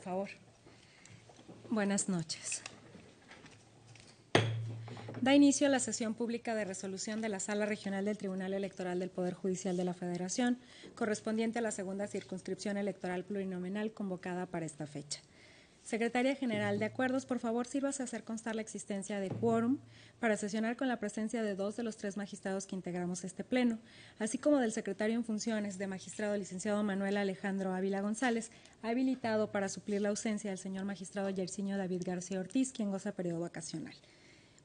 favor. Buenas noches. Da inicio a la sesión pública de resolución de la Sala Regional del Tribunal Electoral del Poder Judicial de la Federación, correspondiente a la segunda circunscripción electoral plurinominal convocada para esta fecha. Secretaria General de Acuerdos, por favor, sírvase a hacer constar la existencia de quórum para sesionar con la presencia de 2 de los 3 magistrados que integramos este pleno, así como del secretario en funciones de magistrado licenciado Manuel Alejandro Ávila González, habilitado para suplir la ausencia del señor magistrado Yersinio David García Ortiz, quien goza periodo vacacional.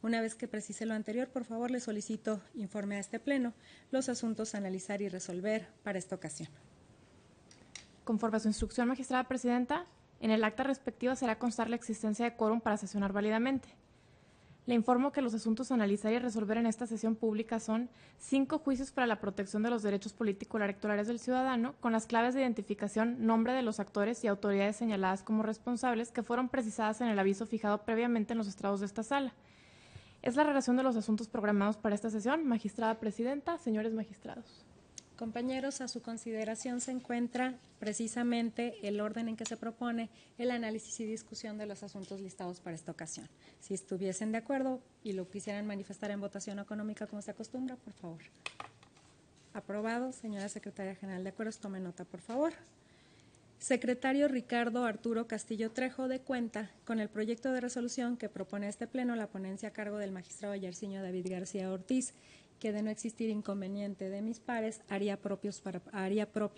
Una vez que precise lo anterior, por favor, le solicito informe a este pleno los asuntos a analizar y resolver para esta ocasión. Conforme a su instrucción, magistrada presidenta, en el acta respectiva será constar la existencia de quórum para sesionar válidamente. Le informo que los asuntos a analizar y resolver en esta sesión pública son 5 juicios para la protección de los derechos político-electorales del ciudadano, con las claves de identificación, nombre de los actores y autoridades señaladas como responsables que fueron precisadas en el aviso fijado previamente en los estrados de esta sala. Es la relación de los asuntos programados para esta sesión. Magistrada presidenta, señores magistrados. Compañeros, a su consideración se encuentra precisamente el orden en que se propone el análisis y discusión de los asuntos listados para esta ocasión. Si estuviesen de acuerdo y lo quisieran manifestar en votación económica como se acostumbra, por favor. Aprobado. Señora Secretaria General de Acuerdos, tome nota, por favor. Secretario Ricardo Arturo Castillo Trejo, de cuenta con el proyecto de resolución que propone este pleno la ponencia a cargo del magistrado Yersinio David García Ortiz, que de no existir inconveniente de mis pares haría propio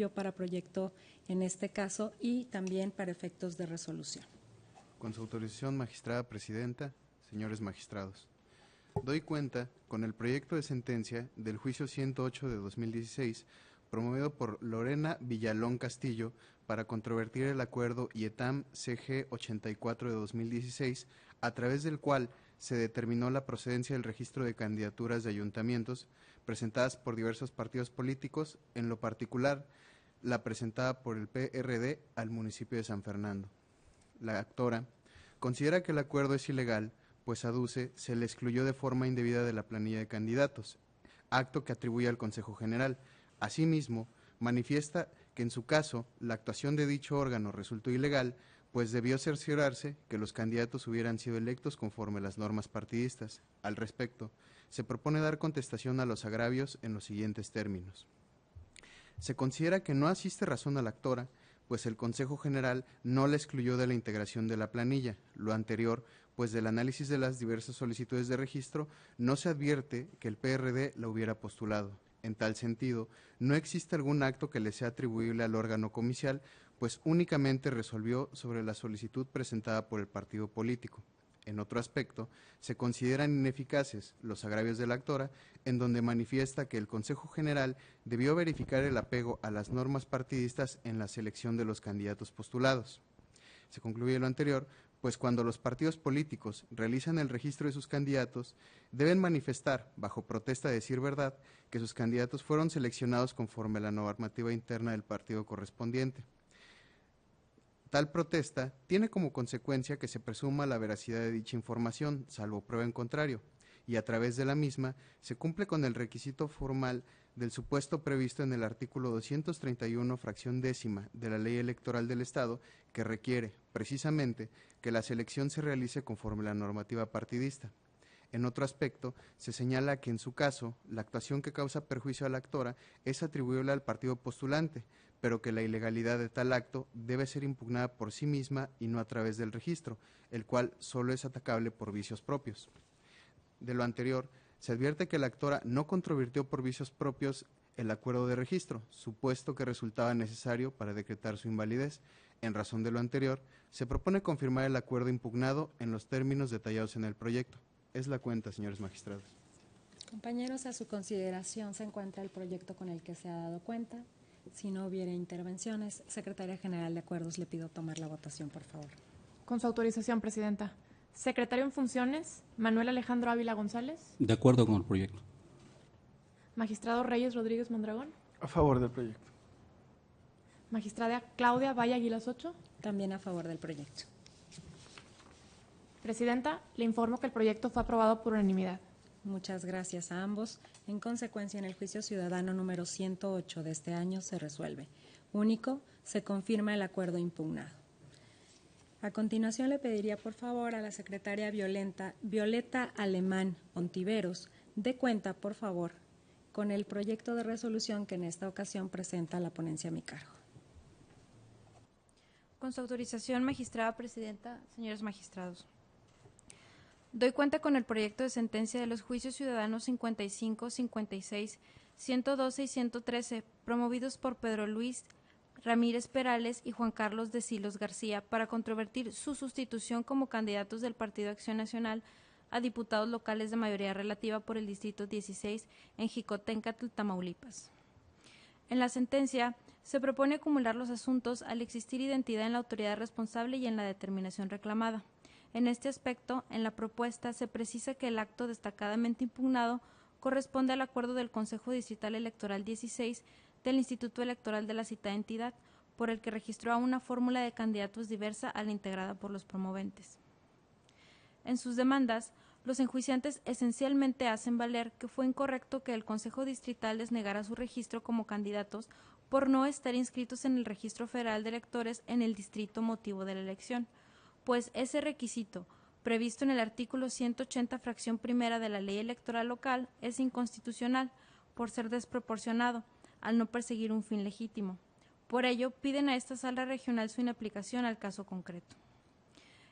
para proyecto en este caso y también para efectos de resolución. Con su autorización, magistrada presidenta, señores magistrados, doy cuenta con el proyecto de sentencia del juicio 108 de 2016 promovido por Lorena Villalón Castillo para controvertir el acuerdo IETAM CG 84 de 2016, a través del cual se determinó la procedencia del registro de candidaturas de ayuntamientos presentadas por diversos partidos políticos, en lo particular la presentada por el PRD al municipio de San Fernando. La actora considera que el acuerdo es ilegal, pues aduce se le excluyó de forma indebida de la planilla de candidatos, acto que atribuye al Consejo General. Asimismo, manifiesta que en su caso la actuación de dicho órgano resultó ilegal, pues debió cerciorarse que los candidatos hubieran sido electos conforme a las normas partidistas. Al respecto, se propone dar contestación a los agravios en los siguientes términos. Se considera que no asiste razón a la actora, pues el Consejo General no la excluyó de la integración de la planilla. Lo anterior, pues del análisis de las diversas solicitudes de registro, no se advierte que el PRD la hubiera postulado. En tal sentido, no existe algún acto que le sea atribuible al órgano comicial, pues únicamente resolvió sobre la solicitud presentada por el partido político. En otro aspecto, se consideran ineficaces los agravios de la actora, en donde manifiesta que el Consejo General debió verificar el apego a las normas partidistas en la selección de los candidatos postulados. Se concluye lo anterior, pues cuando los partidos políticos realizan el registro de sus candidatos, deben manifestar, bajo protesta de decir verdad, que sus candidatos fueron seleccionados conforme a la normativa interna del partido correspondiente. Tal protesta tiene como consecuencia que se presuma la veracidad de dicha información, salvo prueba en contrario, y a través de la misma se cumple con el requisito formal del supuesto previsto en el artículo 231, fracción décima de la Ley Electoral del Estado, que requiere, precisamente, que la selección se realice conforme a la normativa partidista. En otro aspecto, se señala que en su caso, la actuación que causa perjuicio a la actora es atribuible al partido postulante, pero que la ilegalidad de tal acto debe ser impugnada por sí misma y no a través del registro, el cual solo es atacable por vicios propios. De lo anterior, se advierte que la actora no controvirtió por vicios propios el acuerdo de registro, supuesto que resultaba necesario para decretar su invalidez. En razón de lo anterior, se propone confirmar el acuerdo impugnado en los términos detallados en el proyecto. Es la cuenta, señores magistrados. Compañeros, a su consideración se encuentra el proyecto con el que se ha dado cuenta. Si no hubiera intervenciones, Secretaria General de Acuerdos, le pido tomar la votación, por favor. Con su autorización, presidenta. Secretario en funciones, Manuel Alejandro Ávila González. De acuerdo con el proyecto. Magistrado Reyes Rodríguez Mondragón. A favor del proyecto. Magistrada Claudia Valle Aguilas Ocho. También a favor del proyecto. Presidenta, le informo que el proyecto fue aprobado por unanimidad. Muchas gracias a ambos. En consecuencia, en el juicio ciudadano número 108 de este año se resuelve. Único, se confirma el acuerdo impugnado. A continuación le pediría por favor a la secretaria Violeta Alemán Ontiveros dé cuenta, por favor, con el proyecto de resolución que en esta ocasión presenta la ponencia a mi cargo. Con su autorización, magistrada presidenta, señores magistrados. Doy cuenta con el proyecto de sentencia de los juicios ciudadanos 55, 56, 112 y 113, promovidos por Pedro Luis Ramírez Perales y Juan Carlos de Silos García para controvertir su sustitución como candidatos del Partido Acción Nacional a diputados locales de mayoría relativa por el Distrito 16 en Jicotencatl, Tamaulipas. En la sentencia se propone acumular los asuntos al existir identidad en la autoridad responsable y en la determinación reclamada. En este aspecto, en la propuesta se precisa que el acto destacadamente impugnado corresponde al acuerdo del Consejo Distrital Electoral 16 del Instituto Electoral de la citada entidad, por el que registró a una fórmula de candidatos diversa a la integrada por los promoventes. En sus demandas, los enjuiciantes esencialmente hacen valer que fue incorrecto que el Consejo Distrital les negara su registro como candidatos por no estar inscritos en el Registro Federal de Electores en el distrito motivo de la elección, pues ese requisito, previsto en el artículo 180, fracción primera de la Ley Electoral Local, es inconstitucional por ser desproporcionado, al no perseguir un fin legítimo. Por ello, piden a esta Sala Regional su inaplicación al caso concreto.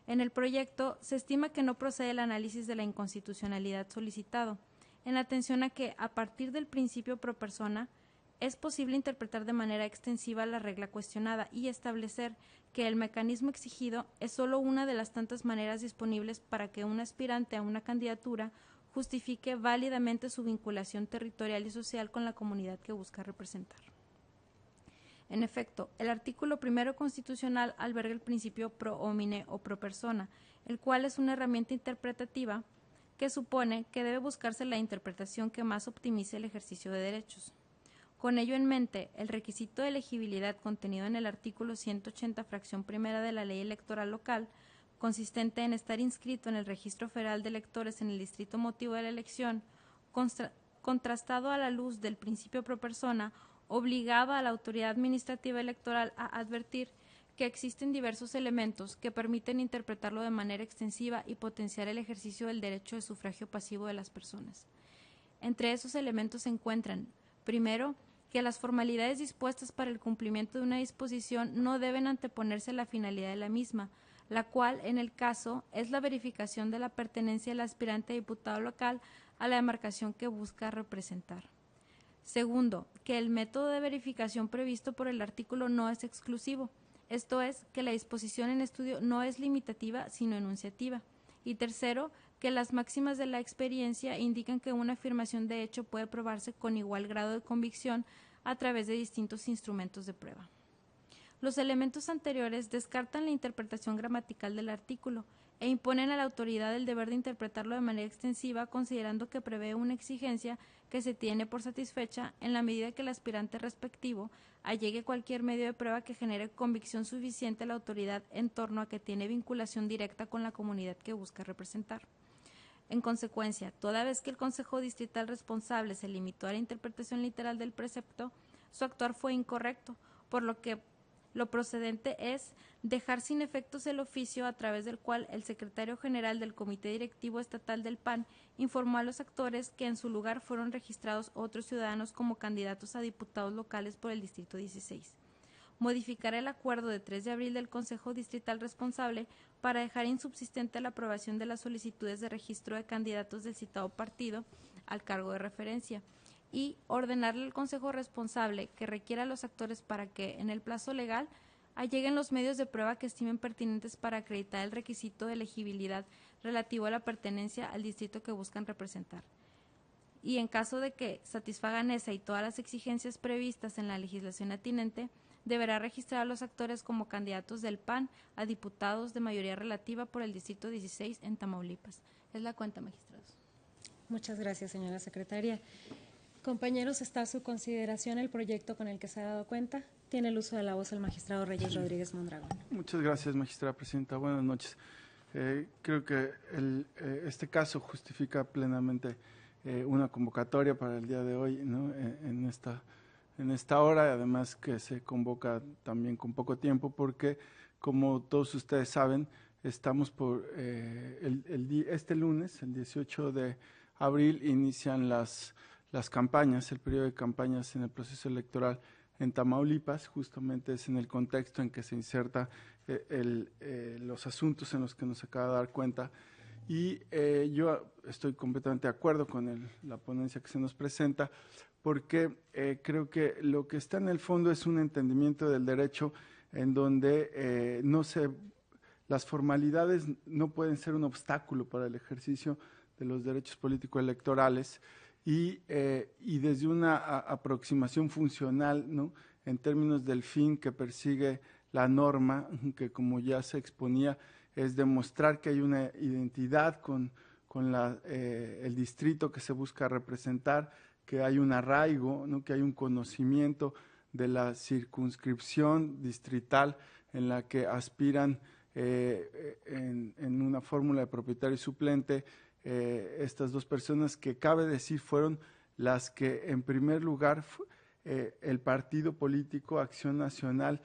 En el proyecto se estima que no procede el análisis de la inconstitucionalidad solicitado, en atención a que, a partir del principio pro persona, es posible interpretar de manera extensiva la regla cuestionada y establecer que el mecanismo exigido es solo una de las tantas maneras disponibles para que un aspirante a una candidatura justifique válidamente su vinculación territorial y social con la comunidad que busca representar. En efecto, el artículo primero constitucional alberga el principio pro homine o pro persona, el cual es una herramienta interpretativa que supone que debe buscarse la interpretación que más optimice el ejercicio de derechos. Con ello en mente, el requisito de elegibilidad contenido en el artículo 180, fracción primera de la Ley Electoral Local, consistente en estar inscrito en el Registro Federal de Electores en el distrito motivo de la elección, contrastado a la luz del principio pro persona, obligaba a la autoridad administrativa electoral a advertir que existen diversos elementos que permiten interpretarlo de manera extensiva y potenciar el ejercicio del derecho de sufragio pasivo de las personas. Entre esos elementos se encuentran, primero, que las formalidades dispuestas para el cumplimiento de una disposición no deben anteponerse a la finalidad de la misma, la cual, en el caso, es la verificación de la pertenencia del aspirante a diputado local a la demarcación que busca representar. Segundo, que el método de verificación previsto por el artículo no es exclusivo, esto es, que la disposición en estudio no es limitativa, sino enunciativa. Y tercero, que las máximas de la experiencia indican que una afirmación de hecho puede probarse con igual grado de convicción a través de distintos instrumentos de prueba. Los elementos anteriores descartan la interpretación gramatical del artículo e imponen a la autoridad el deber de interpretarlo de manera extensiva, considerando que prevé una exigencia que se tiene por satisfecha en la medida que el aspirante respectivo allegue cualquier medio de prueba que genere convicción suficiente a la autoridad en torno a que tiene vinculación directa con la comunidad que busca representar. En consecuencia, toda vez que el Consejo Distrital responsable se limitó a la interpretación literal del precepto, su actuar fue incorrecto, por lo que lo procedente es dejar sin efectos el oficio a través del cual el secretario general del Comité Directivo Estatal del PAN informó a los actores que en su lugar fueron registrados otros ciudadanos como candidatos a diputados locales por el Distrito 16. Modificar el acuerdo de 3 de abril del Consejo Distrital responsable para dejar insubsistente la aprobación de las solicitudes de registro de candidatos del citado partido al cargo de referencia y ordenarle al Consejo responsable que requiera a los actores para que, en el plazo legal, alleguen los medios de prueba que estimen pertinentes para acreditar el requisito de elegibilidad relativo a la pertenencia al distrito que buscan representar. Y en caso de que satisfagan esa y todas las exigencias previstas en la legislación atinente, deberá registrar a los actores como candidatos del PAN a diputados de mayoría relativa por el Distrito 16 en Tamaulipas. Es la cuenta, magistrados. Muchas gracias, señora secretaria. Compañeros, está a su consideración el proyecto con el que se ha dado cuenta. Tiene el uso de la voz el magistrado Reyes Rodríguez Mondragón. Muchas gracias, magistrada presidenta. Buenas noches. Creo que este caso justifica plenamente una convocatoria para el día de hoy, ¿no? en esta hora, además que se convoca también con poco tiempo, porque como todos ustedes saben, estamos por este lunes, el 18 de abril, inician las campañas, el periodo de campañas en el proceso electoral en Tamaulipas. Justamente es en el contexto en que se inserta los asuntos en los que nos acaba de dar cuenta. Y yo estoy completamente de acuerdo con la ponencia que se nos presenta, porque creo que lo que está en el fondo es un entendimiento del derecho en donde las formalidades no pueden ser un obstáculo para el ejercicio de los derechos políticos electorales y desde una aproximación funcional, ¿no?, en términos del fin que persigue la norma, que como ya se exponía, es demostrar que hay una identidad con el distrito que se busca representar, que hay un arraigo, ¿no?, que hay un conocimiento de la circunscripción distrital en la que aspiran en una fórmula de propietario y suplente estas dos personas, que cabe decir fueron las que en primer lugar el partido político Acción Nacional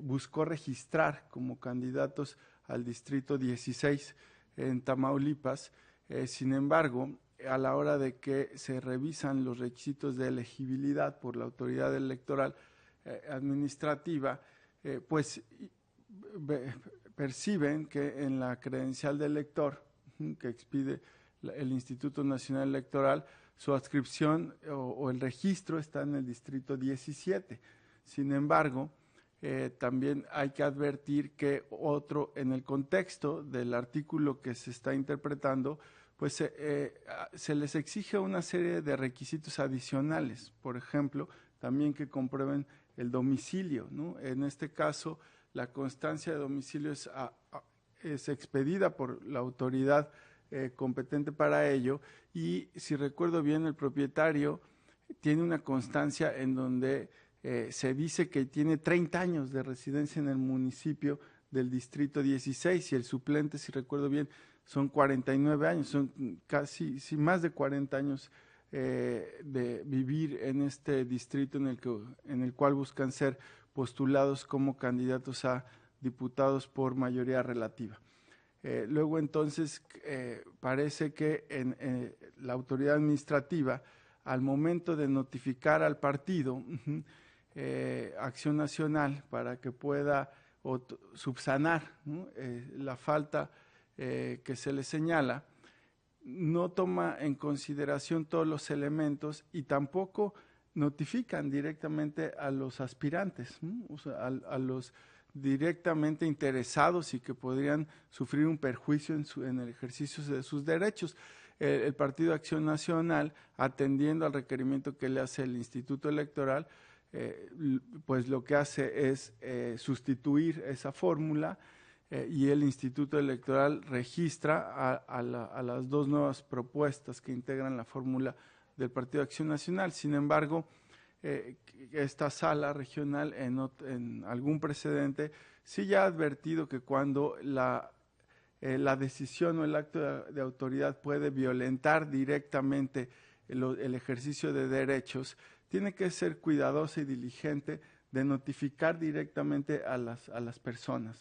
buscó registrar como candidatos al distrito 16 en Tamaulipas. Sin embargo, a la hora de que se revisan los requisitos de elegibilidad por la autoridad electoral administrativa, pues perciben que en la credencial de elector que expide el Instituto Nacional Electoral, su adscripción o el registro está en el distrito 17. Sin embargo, también hay que advertir que en el contexto del artículo que se está interpretando, pues se les exige una serie de requisitos adicionales. Por ejemplo, también que comprueben el domicilio, ¿no? En este caso, la constancia de domicilio es expedida por la autoridad competente para ello, y si recuerdo bien, el propietario tiene una constancia en donde se dice que tiene 30 años de residencia en el municipio del distrito 16, y el suplente, si recuerdo bien, son 49 años, son casi más de 40 años de vivir en este distrito en el cual buscan ser postulados como candidatos a diputados por mayoría relativa. Luego entonces parece que en la autoridad administrativa, al momento de notificar al partido Acción Nacional para que pueda subsanar, ¿no?, la falta que se le señala, no toma en consideración todos los elementos y tampoco notifican directamente a los aspirantes, ¿no?, o sea, a los directamente interesados y que podrían sufrir un perjuicio en el ejercicio de sus derechos. El Partido Acción Nacional, atendiendo al requerimiento que le hace el Instituto Electoral, pues lo que hace es sustituir esa fórmula y el Instituto Electoral registra a las dos nuevas propuestas que integran la fórmula del Partido Acción Nacional. Sin embargo, esta sala regional en algún precedente sí ya ha advertido que cuando la decisión o el acto de autoridad puede violentar directamente el ejercicio de derechos, tiene que ser cuidadosa y diligente de notificar directamente a las personas,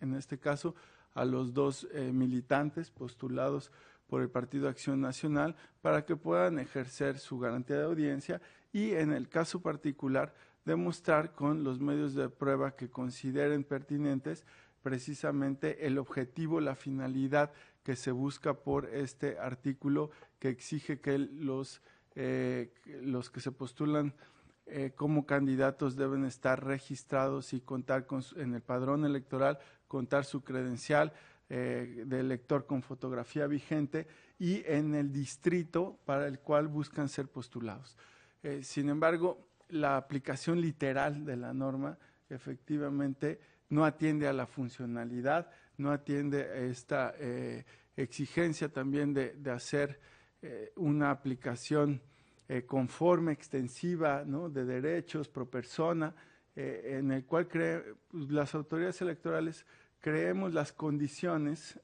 en este caso a los dos militantes postulados por el Partido Acción Nacional, para que puedan ejercer su garantía de audiencia y, en el caso particular, demostrar con los medios de prueba que consideren pertinentes precisamente el objetivo, la finalidad que se busca por este artículo, que exige que los que se postulan como candidatos deben estar registrados y contar en el padrón electoral, contar su credencial de elector con fotografía vigente y en el distrito para el cual buscan ser postulados. Sin embargo, la aplicación literal de la norma efectivamente no atiende a la funcionalidad, no atiende a esta exigencia también de hacer una aplicación conforme, extensiva, ¿no?, de derechos pro persona, en el cual las autoridades electorales creemos las condiciones,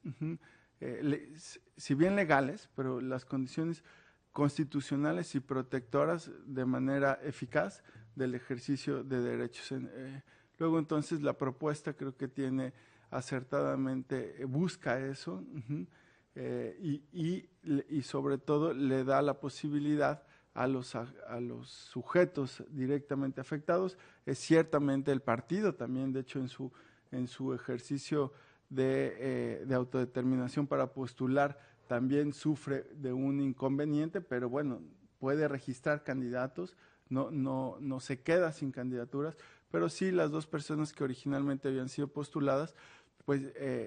si bien legales, pero las condiciones constitucionales y protectoras de manera eficaz del ejercicio de derechos. Luego entonces la propuesta creo que tiene acertadamente, busca eso, y sobre todo le da la posibilidad a los sujetos directamente afectados. Es ciertamente el partido también, de hecho, en su ejercicio de autodeterminación para postular, también sufre de un inconveniente, pero bueno, puede registrar candidatos, no se queda sin candidaturas, pero sí las dos personas que originalmente habían sido postuladas, pues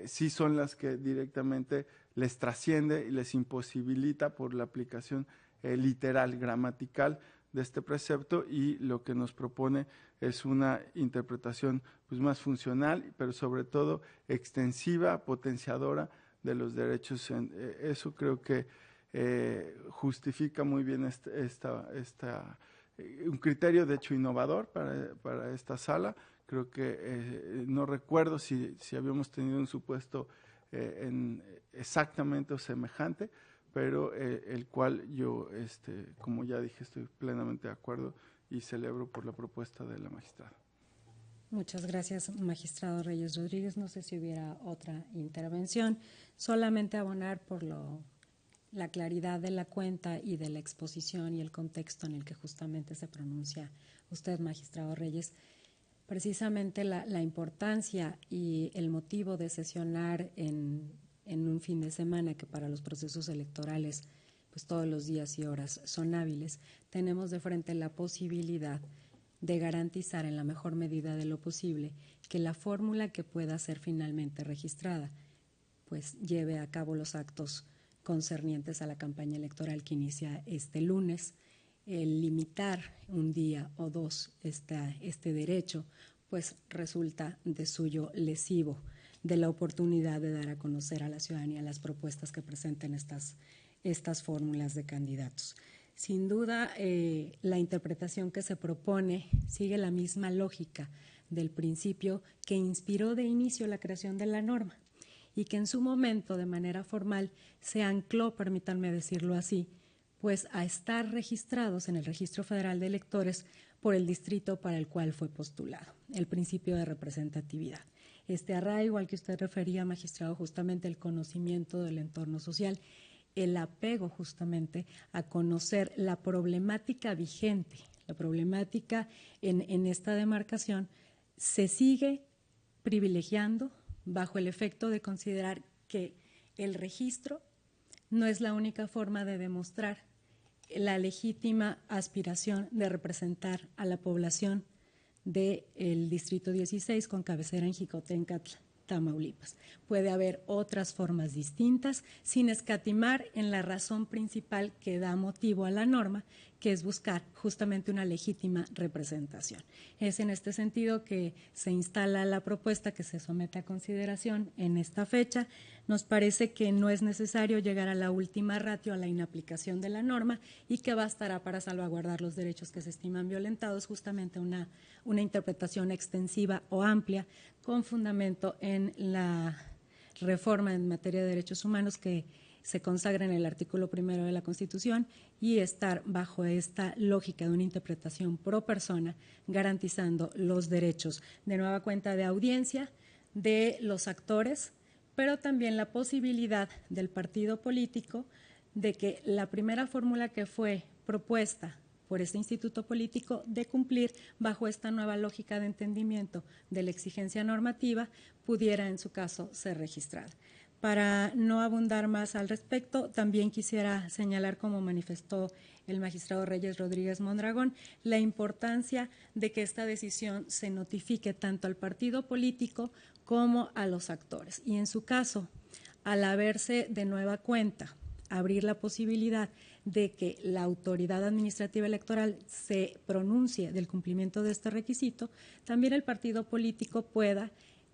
sí son las que directamente les trasciende y les imposibilita por la aplicación literal, gramatical de este precepto, y lo que nos propone es una interpretación pues más funcional, pero sobre todo extensiva, potenciadora de los derechos. Eso creo que justifica muy bien un criterio de hecho innovador para esta sala. Creo que no recuerdo si habíamos tenido un supuesto exactamente o semejante, pero el cual yo, como ya dije, estoy plenamente de acuerdo y celebro por la propuesta de la magistrada. Muchas gracias, magistrado Reyes Rodríguez. No sé si hubiera otra intervención. Solamente abonar por la claridad de la cuenta y de la exposición y el contexto en el que justamente se pronuncia usted, magistrado Reyes. Precisamente la importancia y el motivo de sesionar en un fin de semana que para los procesos electorales pues todos los días y horas son hábiles, tenemos de frente la posibilidad de garantizar en la mejor medida de lo posible que la fórmula que pueda ser finalmente registrada pues lleve a cabo los actos concernientes a la campaña electoral que inicia este lunes. El limitar un día o dos este derecho pues resulta de suyo lesivo de la oportunidad de dar a conocer a la ciudadanía las propuestas que presenten estas fórmulas de candidatos. Sin duda, la interpretación que se propone sigue la misma lógica del principio que inspiró de inicio la creación de la norma y que en su momento, de manera formal, se ancló, permítanme decirlo así, pues a estar registrados en el Registro Federal de Electores por el distrito para el cual fue postulado, el principio de representatividad. Este arraigo al que usted refería, magistrado, justamente el conocimiento del entorno social, el apego justamente a conocer la problemática vigente, la problemática en esta demarcación, se sigue privilegiando bajo el efecto de considerar que el registro no es la única forma de demostrar la legítima aspiración de representar a la población del Distrito 16 con cabecera en Jicotencatl, Tamaulipas. Puede haber otras formas distintas sin escatimar en la razón principal que da motivo a la norma, que es buscar justamente una legítima representación. Es en este sentido que se instala la propuesta que se somete a consideración en esta fecha. Nos parece que no es necesario llegar a la última ratio, a la inaplicación de la norma, y que bastará para salvaguardar los derechos que se estiman violentados justamente una interpretación extensiva o amplia con fundamento en la reforma en materia de derechos humanos que se consagra en el artículo 1 de la Constitución y estar bajo esta lógica de una interpretación pro persona, garantizando los derechos de nueva cuenta de audiencia de los actores, pero también la posibilidad del partido político de que la primera fórmula que fue propuesta por este instituto político de cumplir bajo esta nueva lógica de entendimiento de la exigencia normativa pudiera en su caso ser registrada. Para no abundar más al respecto, también quisiera señalar, como manifestó el magistrado Reyes Rodríguez Mondragón, la importancia de que esta decisión se notifique tanto al partido político como a los actores. Y en su caso, al haberse de nueva cuenta abrir la posibilidad de que la autoridad administrativa electoral se pronuncie del cumplimiento de este requisito, también el partido político pueda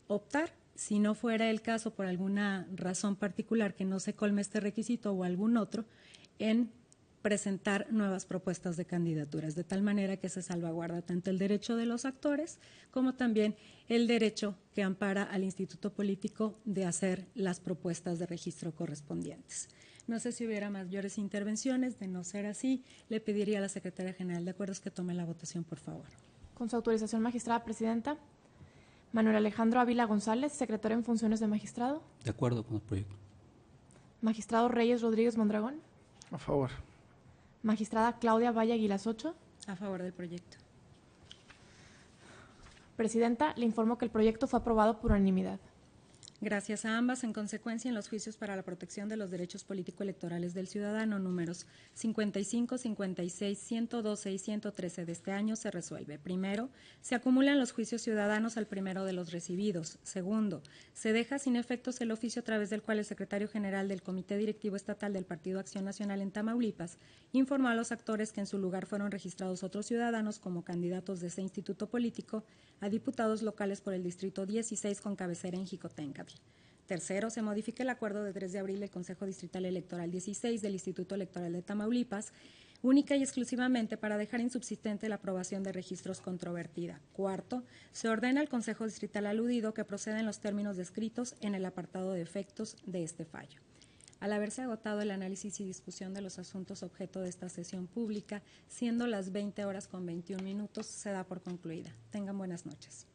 optar, si no fuera el caso por alguna razón particular que no se colme este requisito o algún otro, en presentar nuevas propuestas de candidaturas, de tal manera que se salvaguarda tanto el derecho de los actores como también el derecho que ampara al instituto político de hacer las propuestas de registro correspondientes. No sé si hubiera mayores intervenciones. De no ser así, le pediría a la Secretaria General de Acuerdos que tome la votación, por favor. Con su autorización, magistrada presidenta. Manuel Alejandro Ávila González, secretario en funciones de magistrado. De acuerdo con el proyecto. Magistrado Reyes Rodríguez Mondragón. A favor. Magistrada Claudia Valle Aguilas Ocho. A favor del proyecto. Presidenta, le informo que el proyecto fue aprobado por unanimidad. Gracias a ambas, en consecuencia, en los juicios para la protección de los derechos político-electorales del ciudadano números 55, 56, 112 y 113 de este año se resuelve. Primero, se acumulan los juicios ciudadanos al primero de los recibidos. Segundo, se deja sin efectos el oficio a través del cual el secretario general del Comité Directivo Estatal del Partido Acción Nacional en Tamaulipas informó a los actores que en su lugar fueron registrados otros ciudadanos como candidatos de ese instituto político a diputados locales por el Distrito 16 con cabecera en Jicotenca. Tercero, se modifica el acuerdo de 3 de abril del Consejo Distrital Electoral 16 del Instituto Electoral de Tamaulipas, única y exclusivamente para dejar insubsistente la aprobación de registros controvertida. Cuarto, se ordena al Consejo Distrital aludido que proceda en los términos descritos en el apartado de efectos de este fallo. Al haberse agotado el análisis y discusión de los asuntos objeto de esta sesión pública, siendo las 20:21, se da por concluida. Tengan buenas noches.